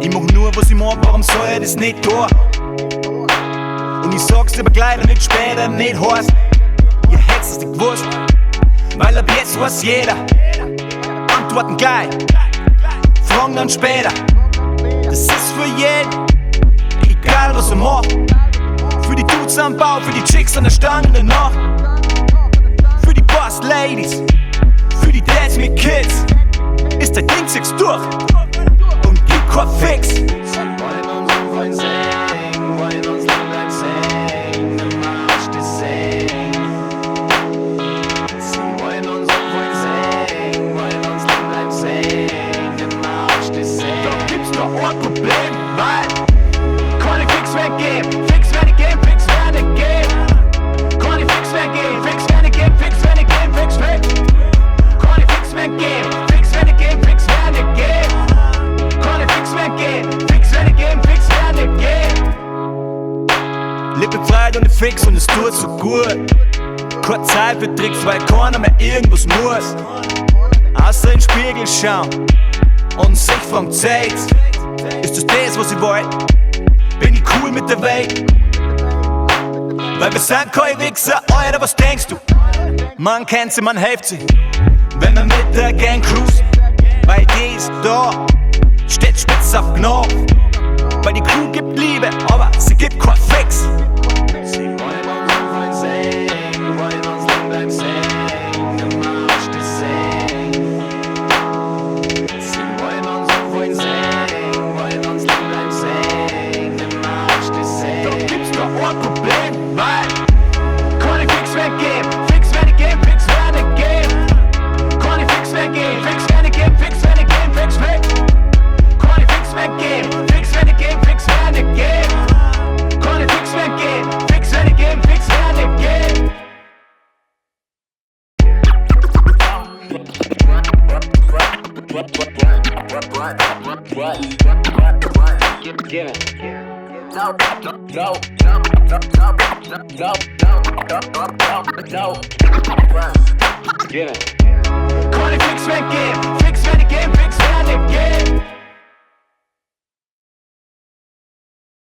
Ich mach nur, was ich mag, warum soll ich das nicht tun? Und ich sag's lieber gleich, damit später nicht heißt, ihr hätt's es nicht gewusst, weil ab jetzt weiß jeder. Antworten gleich, Fragen dann später. Das ist für jeden, egal was er macht. Für die Dudes am Bau, für die Chicks an der Stange in der Nacht. Für die Boss Ladies, für die Dads mit Kids. Ist der Ding jetzt durch und gibt kein Fix. Ein Problem, weil keine Fix mehr geben, Fix werden geben, Fix werden geben. Keine Fix mehr geben, Fix werden geben, Fix werden geben, Fix weg. Keine Fix mehr geben, Fix werden geben, Fix werden geben. Keine Fix mehr geben, Fix werden geben, Fix werden geben. Lippe frei ohne Fix und es tut so gut. Keine Zeit für Tricks, weil keiner mehr irgendwas muss. Außer in den Spiegel schauen und sich fragen, zählt's? Ist das, was ich wollt? Bin ich cool mit der Welt? Weil wir sind keine Wichser, Alter, was denkst du? Man kennt sie, man hilft sie, wenn man mit der Gang cruist. Weil die ist da, steht spitz auf Knopf. Weil die Crew gibt Liebe, aber sie gibt kein Fix. Sie wollen uns sehen, wollen uns lang bleiben sehen, im Arsch die sehen. Sie wollen uns sehen, wollen uns lang bleiben sehen, im Arsch die sehen. Doch gibt's doch ein Problem, weil keine Fix mehr geben, Fix werden geben, Fix werden geben. Keine Fix mehr geben, Fix werden geben, Fix werden geben, Fix weg. Keine Fix mehr geben, Fix werden geben, Fix werden geben. Keine Fix mehr geben, Fix werden geben, Fix werden geben. Get it. No. Get it. Keine Fix mehr geben, Fix werden geben, Fix werden geben.